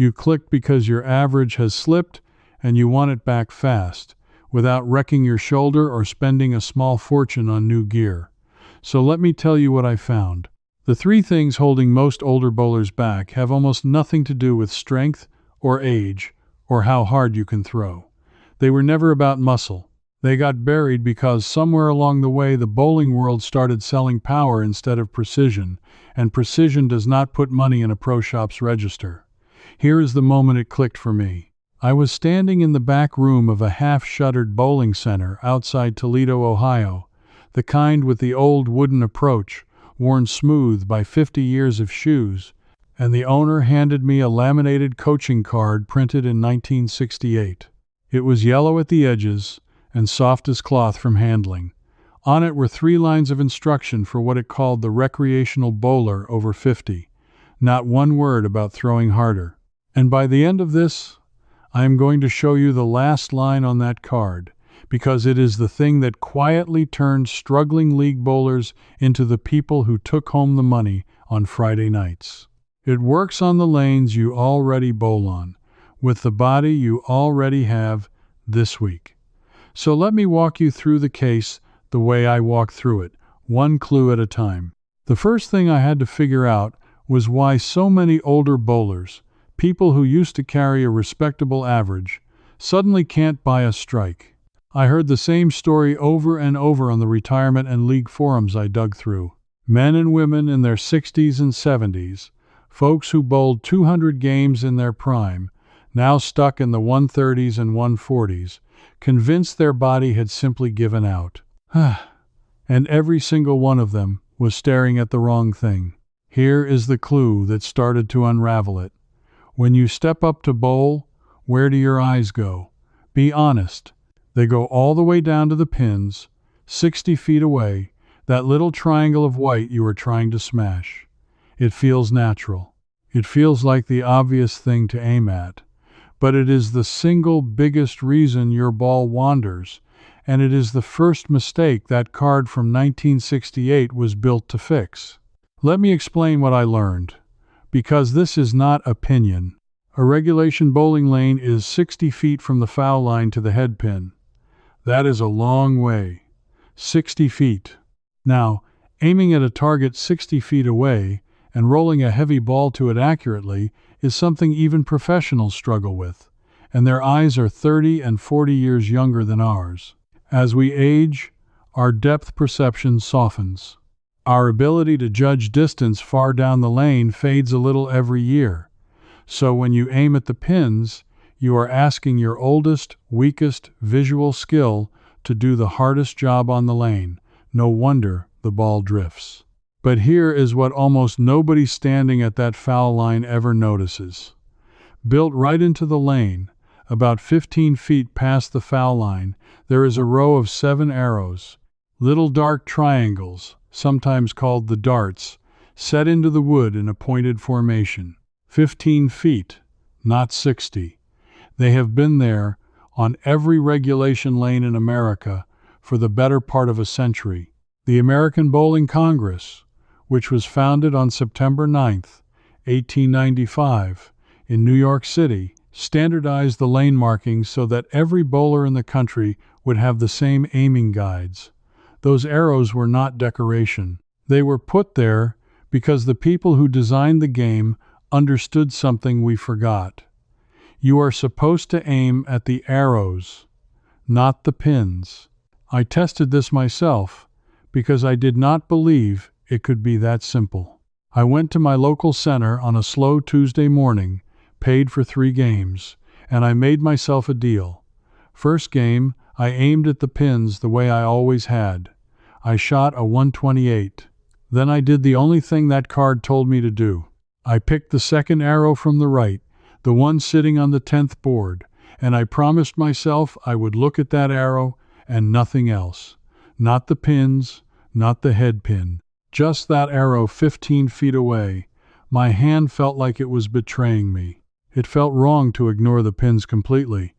You click because your average has slipped and you want it back fast, without wrecking your shoulder or spending a small fortune on new gear. So let me tell you what I found. The three things holding most older bowlers back have almost nothing to do with strength or age or how hard you can throw. They were never about muscle. They got buried because somewhere along the way the bowling world started selling power instead of precision, and precision does not put money in a pro shop's register. Here is the moment it clicked for me. I was standing in the back room of a half-shuttered bowling center outside Toledo, Ohio, the kind with the old wooden approach, worn smooth by 50 years of shoes, and the owner handed me a laminated coaching card printed in 1968. It was yellow at the edges and soft as cloth from handling. On it were 3 lines of instruction for what it called the recreational bowler over 50. Not one word about throwing harder. And by the end of this, I am going to show you the last line on that card, because it is the thing that quietly turned struggling league bowlers into the people who took home the money on Friday nights. It works on the lanes you already bowl on, with the body you already have this week. So let me walk you through the case the way I walk through it, one clue at a time. The first thing I had to figure out was why so many older bowlers, people who used to carry a respectable average, suddenly can't buy a strike. I heard the same story over and over on the retirement and league forums I dug through. Men and women in their 60s and 70s, folks who bowled 200 games in their prime, now stuck in the 130s and 140s, convinced their body had simply given out. And every single one of them was staring at the wrong thing. Here is the clue that started to unravel it. When you step up to bowl, where do your eyes go? Be honest. They go all the way down to the pins, 60 feet away, that little triangle of white you are trying to smash. It feels natural. It feels like the obvious thing to aim at. But it is the single biggest reason your ball wanders, and it is the first mistake that card from 1968 was built to fix. Let me explain what I learned, because this is not opinion. A regulation bowling lane is 60 feet from the foul line to the head pin. That is a long way. 60 feet. Now, aiming at a target 60 feet away and rolling a heavy ball to it accurately is something even professionals struggle with, and their eyes are 30 and 40 years younger than ours. As we age, our depth perception softens. Our ability to judge distance far down the lane fades a little every year. So when you aim at the pins, you are asking your oldest, weakest visual skill to do the hardest job on the lane. No wonder the ball drifts. But here is what almost nobody standing at that foul line ever notices. Built right into the lane, about 15 feet past the foul line, there is a row of 7 arrows, little dark triangles, sometimes called the darts, set into the wood in a pointed formation. 15 feet, not 60. They have been there on every regulation lane in America for the better part of a century. The American Bowling Congress, which was founded on September 9, 1895, in New York City, standardized the lane markings so that every bowler in the country would have the same aiming guides. Those arrows were not decoration. They were put there because the people who designed the game understood something we forgot. You are supposed to aim at the arrows, not the pins. I tested this myself because I did not believe it could be that simple. I went to my local center on a slow Tuesday morning, paid for 3 games, and I made myself a deal. First game, I aimed at the pins the way I always had. I shot a 128. Then I did the only thing that card told me to do. I picked the second arrow from the right, the one sitting on the 10th board, and I promised myself I would look at that arrow and nothing else. Not the pins, not the head pin. Just that arrow 15 feet away. My hand felt like it was betraying me. It felt wrong to ignore the pins completely.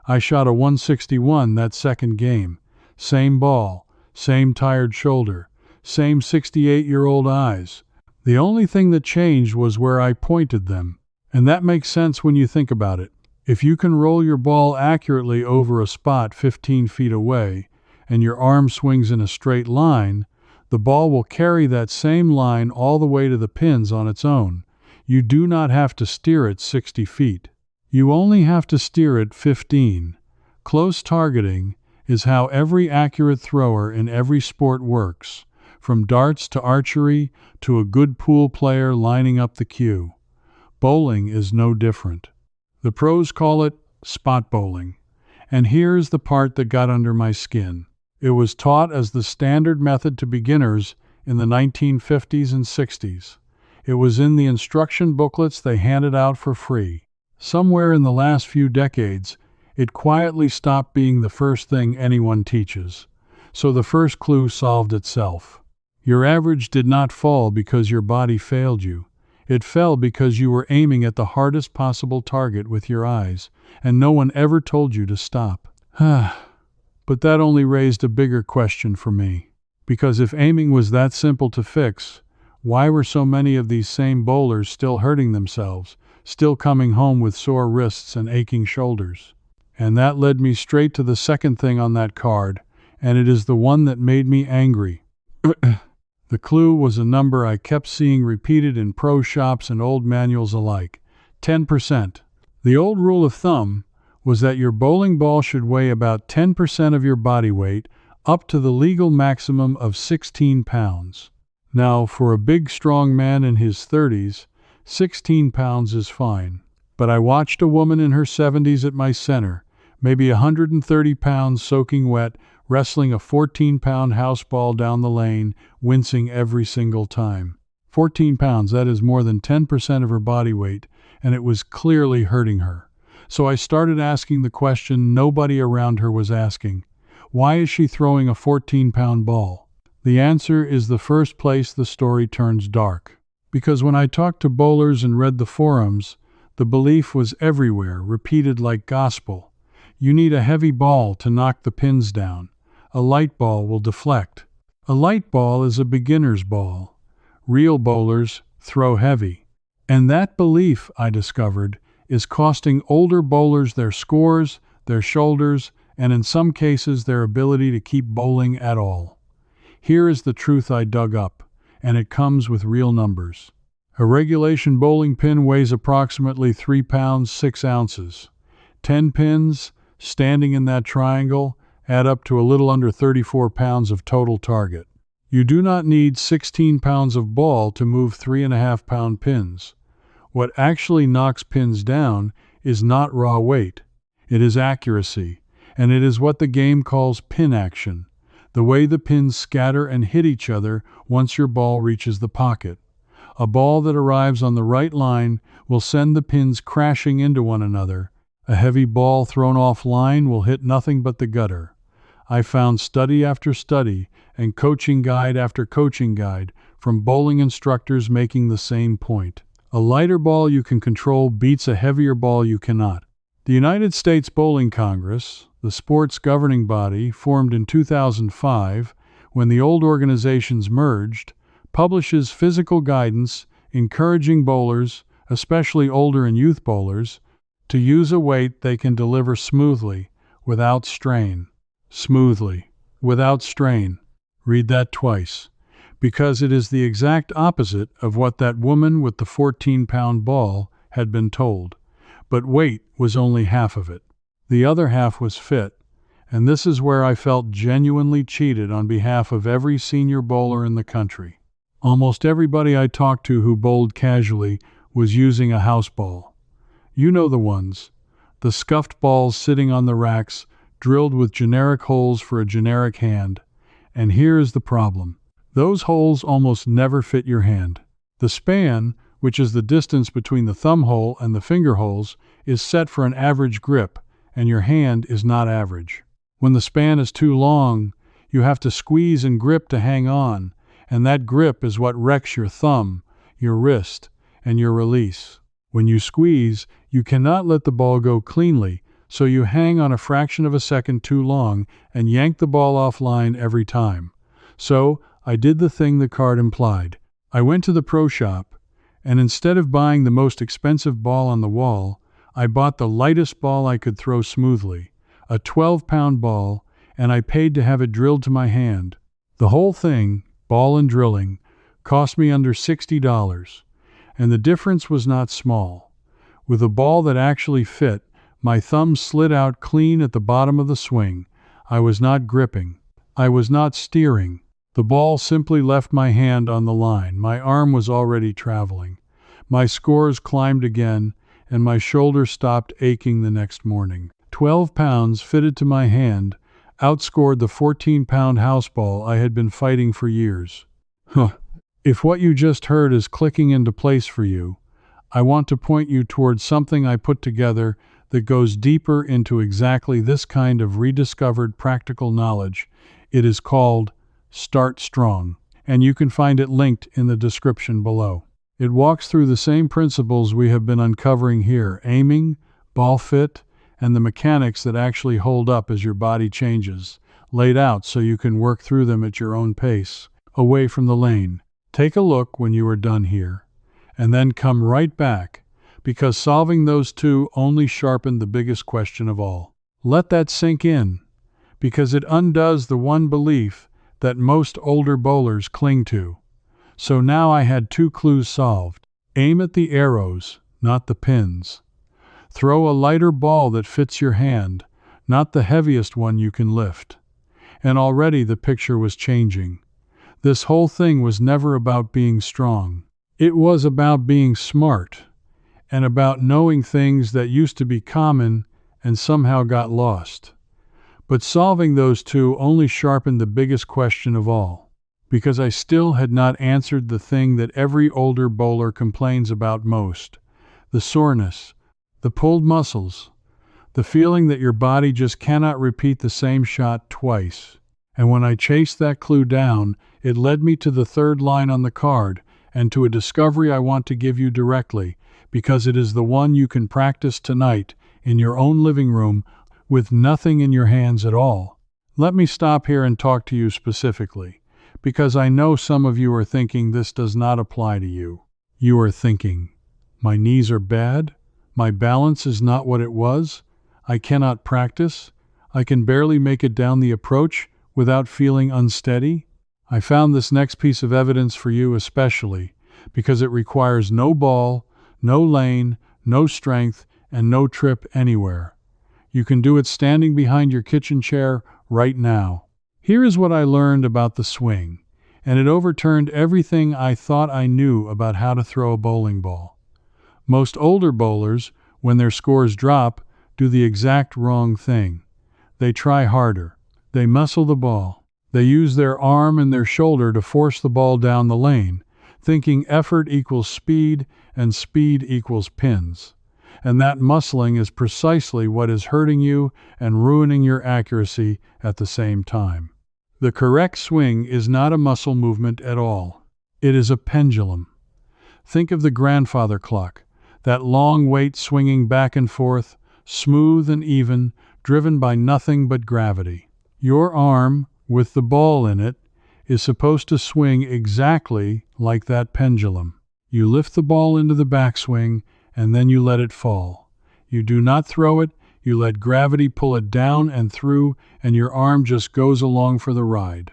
I shot a 161 that second game. Same ball, same tired shoulder, same 68-year-old eyes. The only thing that changed was where I pointed them. And that makes sense when you think about it. If you can roll your ball accurately over a spot 15 feet away, and your arm swings in a straight line, the ball will carry that same line all the way to the pins on its own. You do not have to steer it 60 feet. You only have to steer it 15. Close targeting is how every accurate thrower in every sport works, from darts to archery to a good pool player lining up the cue. Bowling is no different. The pros call it spot bowling. And here's the part that got under my skin. It was taught as the standard method to beginners in the 1950s and 60s. It was in the instruction booklets they handed out for free. Somewhere in the last few decades, it quietly stopped being the first thing anyone teaches. So the first clue solved itself. Your average did not fall because your body failed you. It fell because you were aiming at the hardest possible target with your eyes, and no one ever told you to stop. But that only raised a bigger question for me. Because if aiming was that simple to fix, why were so many of these same bowlers still hurting themselves, still coming home with sore wrists and aching shoulders? And that led me straight to the second thing on that card, and it is the one that made me angry. The clue was a number I kept seeing repeated in pro shops and old manuals alike: 10%. The old rule of thumb was that your bowling ball should weigh about 10% of your body weight, up to the legal maximum of 16 pounds. Now, for a big, strong man in his 30s, 16 pounds is fine. But I watched a woman in her 70s at my center, maybe 130 pounds soaking wet, wrestling a 14-pound house ball down the lane, wincing every single time. 14 pounds, that is more than 10% of her body weight, and it was clearly hurting her. So I started asking the question nobody around her was asking. Why is she throwing a 14-pound ball? The answer is the first place the story turns dark. Because when I talked to bowlers and read the forums, the belief was everywhere, repeated like gospel. You need a heavy ball to knock the pins down. A light ball will deflect. A light ball is a beginner's ball. Real bowlers throw heavy. And that belief, I discovered, is costing older bowlers their scores, their shoulders, and in some cases their ability to keep bowling at all. Here is the truth I dug up, and it comes with real numbers. A regulation bowling pin weighs approximately 3 pounds 6 ounces. 10 pins, standing in that triangle, add up to a little under 34 pounds of total target. You do not need 16 pounds of ball to move 3.5-pound pins. What actually knocks pins down is not raw weight. It is accuracy, and it is what the game calls pin action, the way the pins scatter and hit each other once your ball reaches the pocket. A ball that arrives on the right line will send the pins crashing into one another. A heavy ball thrown off line will hit nothing but the gutter. I found study after study and coaching guide after coaching guide from bowling instructors making the same point. A lighter ball you can control beats a heavier ball you cannot. The United States Bowling Congress, the sport's governing body formed in 2005 when the old organizations merged, publishes physical guidance encouraging bowlers, especially older and youth bowlers, to use a weight they can deliver smoothly, without strain. Smoothly, without strain. Read that twice. Because it is the exact opposite of what that woman with the 14-pound ball had been told. But weight was only half of it. The other half was fit, and this is where I felt genuinely cheated on behalf of every senior bowler in the country. Almost everybody I talked to who bowled casually was using a house ball. You know the ones. The scuffed balls sitting on the racks, drilled with generic holes for a generic hand. And here is the problem. Those holes almost never fit your hand. The span, which is the distance between the thumb hole and the finger holes, is set for an average grip, and your hand is not average. When the span is too long, you have to squeeze and grip to hang on, and that grip is what wrecks your thumb, your wrist, and your release. When you squeeze, you cannot let the ball go cleanly, so you hang on a fraction of a second too long and yank the ball offline every time. So, I did the thing the card implied. I went to the pro shop, And instead of buying the most expensive ball on the wall, I bought the lightest ball I could throw smoothly, a 12-pound ball, and I paid to have it drilled to my hand. The whole thing, ball and drilling, cost me under $60, and the difference was not small. With a ball that actually fit, my thumb slid out clean at the bottom of the swing. I was not gripping. I was not steering. The ball simply left my hand on the line. My arm was already traveling. My scores climbed again, and my shoulder stopped aching the next morning. 12 pounds fitted to my hand outscored the 14-pound house ball I had been fighting for years. If what you just heard is clicking into place for you, I want to point you towards something I put together that goes deeper into exactly this kind of rediscovered practical knowledge. It is called Start Strong, and you can find it linked in the description below. It walks through the same principles we have been uncovering here: aiming, ball fit, and the mechanics that actually hold up as your body changes, laid out so you can work through them at your own pace, away from the lane. Take a look when you are done here, and then come right back, because solving those two only sharpened the biggest question of all. Let that sink in, because it undoes the one belief that most older bowlers cling to. So now I had two clues solved. Aim at the arrows, not the pins. Throw a lighter ball that fits your hand, not the heaviest one you can lift. And already the picture was changing. This whole thing was never about being strong. It was about being smart, and about knowing things that used to be common and somehow got lost. But solving those two only sharpened the biggest question of all, because I still had not answered the thing that every older bowler complains about most: the soreness, the pulled muscles, the feeling that your body just cannot repeat the same shot twice. And when I chased that clue down, it led me to the third line on the card, and to a discovery I want to give you directly, because it is the one you can practice tonight in your own living room with nothing in your hands at all. Let me stop here and talk to you specifically, because I know some of you are thinking this does not apply to you. You are thinking, my knees are bad, my balance is not what it was, I cannot practice, I can barely make it down the approach without feeling unsteady. I found this next piece of evidence for you especially, because it requires no ball, no lane, no strength, and no trip anywhere. You can do it standing behind your kitchen chair right now. Here is what I learned about the swing, and it overturned everything I thought I knew about how to throw a bowling ball. Most older bowlers, when their scores drop, do the exact wrong thing. They try harder. They muscle the ball. They use their arm and their shoulder to force the ball down the lane, thinking effort equals speed and speed equals pins. And that muscling is precisely what is hurting you and ruining your accuracy at the same time. The correct swing is not a muscle movement at all. It is a pendulum. Think of the grandfather clock, that long weight swinging back and forth, smooth and even, driven by nothing but gravity. Your arm, with the ball in it, is supposed to swing exactly like that pendulum. You lift the ball into the backswing, and then you let it fall. You do not throw it, you let gravity pull it down and through, and your arm just goes along for the ride.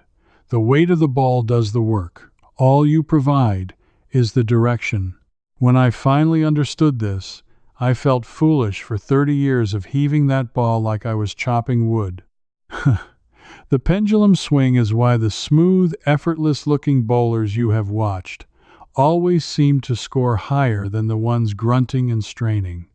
The weight of the ball does the work. All you provide is the direction. When I finally understood this, I felt foolish for 30 years of heaving that ball like I was chopping wood. The pendulum swing is why the smooth, effortless-looking bowlers you have watched always seem to score higher than the ones grunting and straining.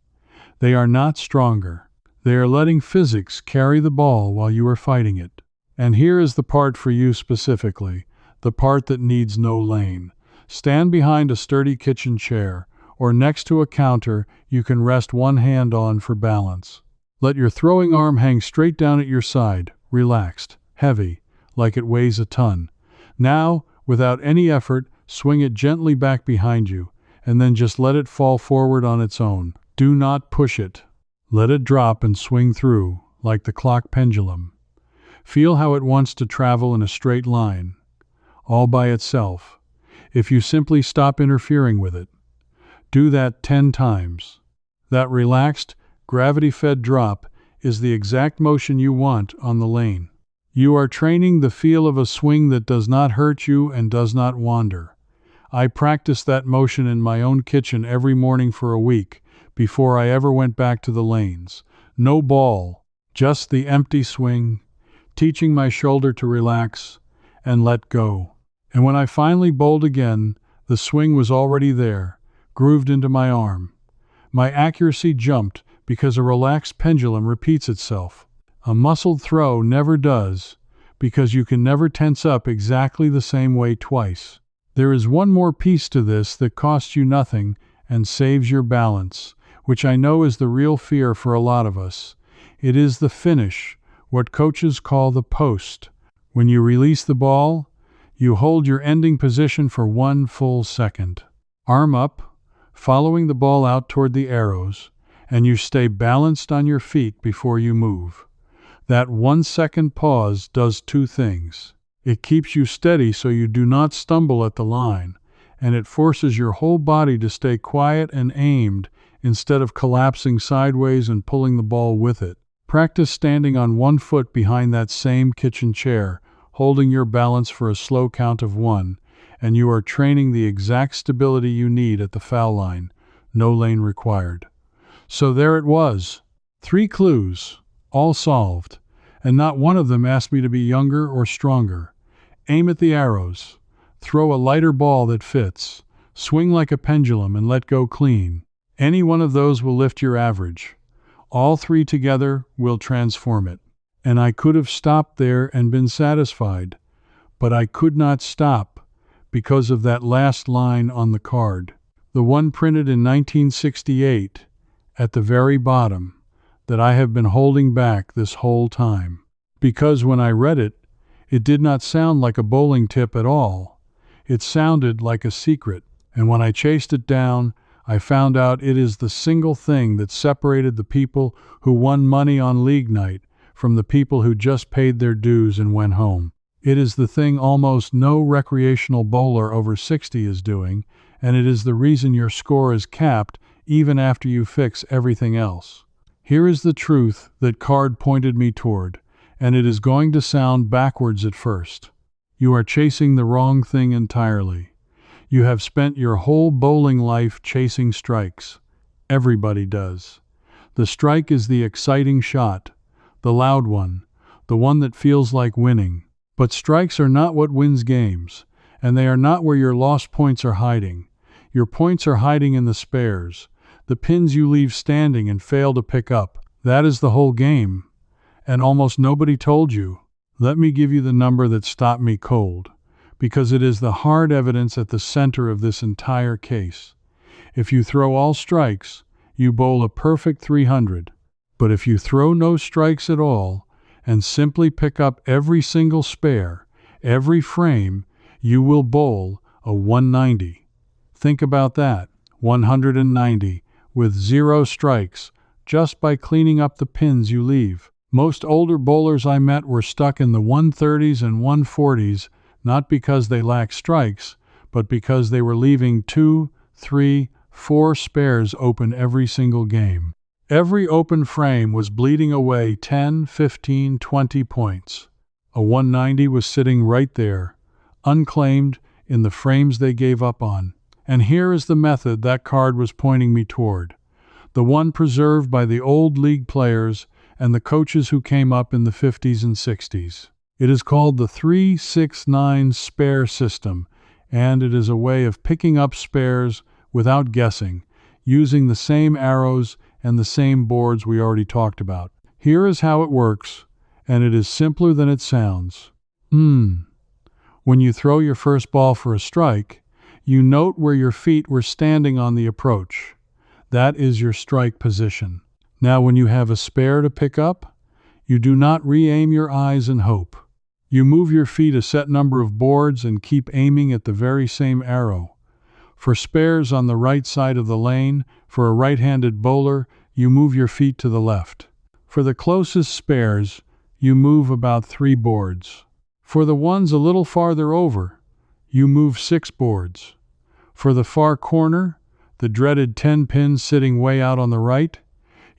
They are not stronger. They are letting physics carry the ball while you are fighting it. And here is the part for you specifically, the part that needs no lane. Stand behind a sturdy kitchen chair, or next to a counter you can rest one hand on for balance. Let your throwing arm hang straight down at your side, relaxed, heavy, like it weighs a ton. Now, without any effort, swing it gently back behind you, and then just let it fall forward on its own. Do not push it. Let it drop and swing through, like the clock pendulum. Feel how it wants to travel in a straight line, all by itself, if you simply stop interfering with it. Do that 10 times. That relaxed, gravity-fed drop is the exact motion you want on the lane. You are training the feel of a swing that does not hurt you and does not wander. I practiced that motion in my own kitchen every morning for a week before I ever went back to the lanes. No ball, just the empty swing, teaching my shoulder to relax and let go. And when I finally bowled again, the swing was already there, grooved into my arm. My accuracy jumped because a relaxed pendulum repeats itself. A muscled throw never does, because you can never tense up exactly the same way twice. There is one more piece to this that costs you nothing and saves your balance, which I know is the real fear for a lot of us. It is the finish, what coaches call the post. When you release the ball, you hold your ending position for 1 full second. Arm up, following the ball out toward the arrows, and you stay balanced on your feet before you move. That 1 second pause does 2 things. It keeps you steady so you do not stumble at the line, and it forces your whole body to stay quiet and aimed instead of collapsing sideways and pulling the ball with it. Practice standing on 1 foot behind that same kitchen chair, holding your balance for a slow count of 1, and you are training the exact stability you need at the foul line. No lane required. So there it was. 3 clues, all solved, and not one of them asked me to be younger or stronger. Aim at the arrows. Throw a lighter ball that fits. Swing like a pendulum and let go clean. Any one of those will lift your average. All 3 together will transform it. And I could have stopped there and been satisfied, but I could not stop because of that last line on the card. The one printed in 1968, at the very bottom, that I have been holding back this whole time. Because when I read it, it did not sound like a bowling tip at all. It sounded like a secret, and when I chased it down, I found out it is the single thing that separated the people who won money on league night from the people who just paid their dues and went home. It is the thing almost no recreational bowler over 60 is doing, and it is the reason your score is capped even after you fix everything else. Here is the truth that card pointed me toward, and it is going to sound backwards at first. You are chasing the wrong thing entirely. You have spent your whole bowling life chasing strikes. Everybody does. The strike is the exciting shot, the loud one, the one that feels like winning. But strikes are not what wins games, and they are not where your lost points are hiding. Your points are hiding in the spares, the pins you leave standing and fail to pick up. That is the whole game, and almost nobody told you. Let me give you the number that stopped me cold, because it is the hard evidence at the center of this entire case. If you throw all strikes, you bowl a perfect 300. But if you throw no strikes at all, and simply pick up every single spare, every frame, you will bowl a 190. Think about that, 190, with 0 strikes, just by cleaning up the pins you leave. Most older bowlers I met were stuck in the 130s and 140s, not because they lacked strikes, but because they were leaving 2, 3, 4 spares open every single game. Every open frame was bleeding away 10, 15, 20 points. A 190 was sitting right there, unclaimed in the frames they gave up on. And here is the method that card was pointing me toward, the one preserved by the old league players and the coaches who came up in the 50s and 60s. It is called the 3-6-9 spare system, and it is a way of picking up spares without guessing, using the same arrows and the same boards we already talked about. Here is how it works, and it is simpler than it sounds. When you throw your first ball for a strike, you note where your feet were standing on the approach. That is your strike position. Now when you have a spare to pick up, you do not re-aim your eyes and hope. You move your feet a set number of boards and keep aiming at the very same arrow. For spares on the right side of the lane, for a right-handed bowler, you move your feet to the left. For the closest spares, you move about 3 boards. For the ones a little farther over, you move 6 boards. For the far corner, the dreaded 10 pins sitting way out on the right,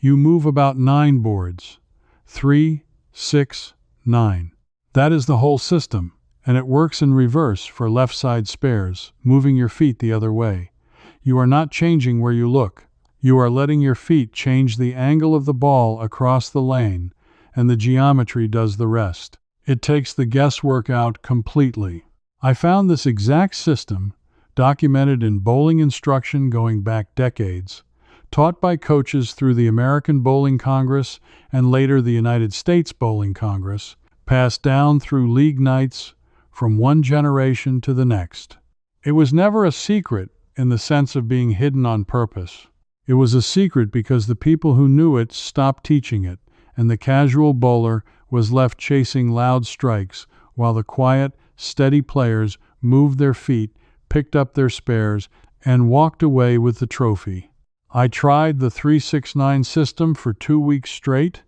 you move about 9 boards. 3, 6, 9. That is the whole system, and it works in reverse for left side spares, moving your feet the other way. You are not changing where you look. You are letting your feet change the angle of the ball across the lane, and the geometry does the rest. It takes the guesswork out completely. I found this exact system documented in bowling instruction going back decades, taught by coaches through the American Bowling Congress and later the United States Bowling Congress, passed down through league nights from one generation to the next. It was never a secret in the sense of being hidden on purpose. It was a secret because the people who knew it stopped teaching it, and the casual bowler was left chasing loud strikes while the quiet, steady players moved their feet, picked up their spares, and walked away with the trophy. I tried the 3-6-9 system for 2 weeks straight,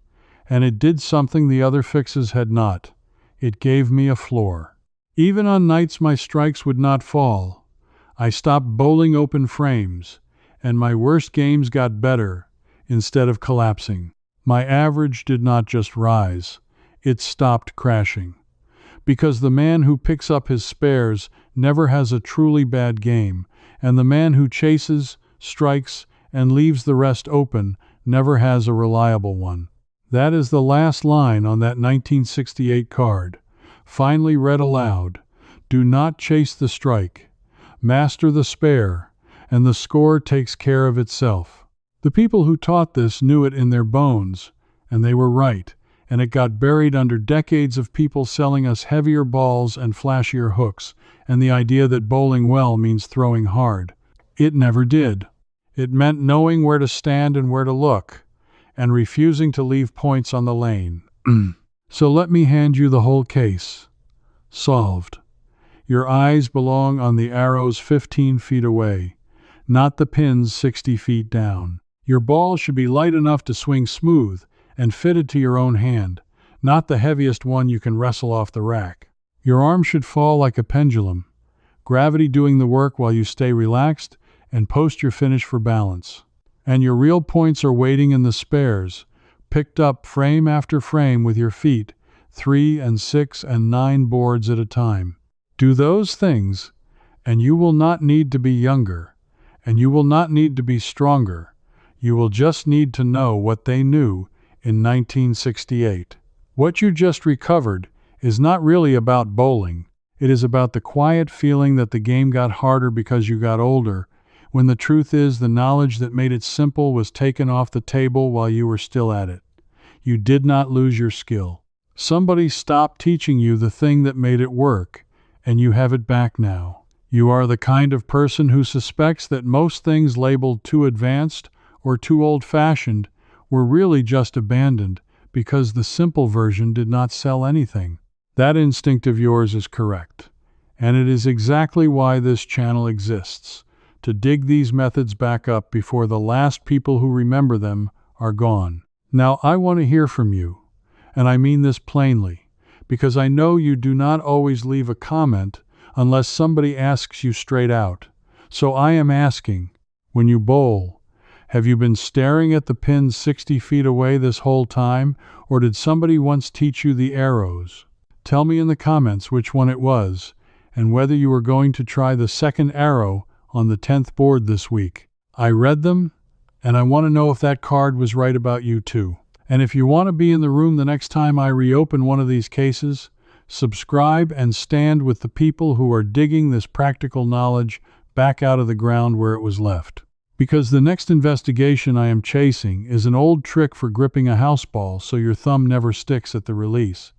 and it did something the other fixes had not. It gave me a floor. Even on nights my strikes would not fall, I stopped bowling open frames, and my worst games got better instead of collapsing. My average did not just rise, it stopped crashing. Because the man who picks up his spares never has a truly bad game, and the man who chases, strikes, and leaves the rest open never has a reliable one. That is the last line on that 1968 card. Finally read aloud, "Do not chase the strike. Master the spare, and the score takes care of itself." The people who taught this knew it in their bones, and they were right, and it got buried under decades of people selling us heavier balls and flashier hooks, and the idea that bowling well means throwing hard. It never did. It meant knowing where to stand and where to look, and refusing to leave points on the lane. So let me hand you the whole case. Solved. Your eyes belong on the arrows 15 feet away, not the pins 60 feet down. Your ball should be light enough to swing smooth and fitted to your own hand, not the heaviest one you can wrestle off the rack. Your arm should fall like a pendulum, gravity doing the work while you stay relaxed and post your finish for balance. And your real points are waiting in the spares, picked up frame after frame with your feet, 3 and 6 and 9 boards at a time. Do those things, and you will not need to be younger, and you will not need to be stronger. You will just need to know what they knew in 1968. What you just recovered is not really about bowling. It is about the quiet feeling that the game got harder because you got older, when the truth is the knowledge that made it simple was taken off the table while you were still at it. You did not lose your skill. Somebody stopped teaching you the thing that made it work, and you have it back now. You are the kind of person who suspects that most things labeled too advanced or too old-fashioned were really just abandoned because the simple version did not sell anything. That instinct of yours is correct, and it is exactly why this channel exists, to dig these methods back up before the last people who remember them are gone. Now I want to hear from you, and I mean this plainly, because I know you do not always leave a comment unless somebody asks you straight out. So I am asking, when you bowl, have you been staring at the pins 60 feet away this whole time, or did somebody once teach you the arrows? Tell me in the comments which one it was, and whether you are going to try the second arrow on the 10th board this week. I read them, and I want to know if that card was right about you too. And if you want to be in the room the next time I reopen one of these cases, subscribe and stand with the people who are digging this practical knowledge back out of the ground where it was left. Because the next investigation I am chasing is an old trick for gripping a house ball so your thumb never sticks at the release.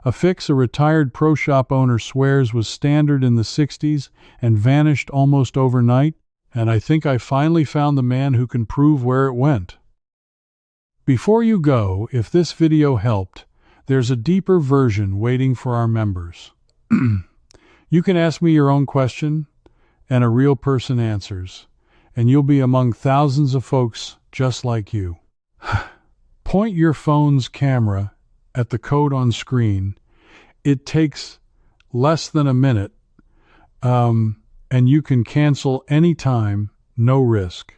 A fix a retired pro shop owner swears was standard in the 60s and vanished almost overnight, and I think I finally found the man who can prove where it went. Before you go, if this video helped, there's a deeper version waiting for our members. You can ask me your own question, and a real person answers, and you'll be among thousands of folks just like you. Point your phone's camera at the code on screen. It takes less than a minute, and you can cancel anytime no risk.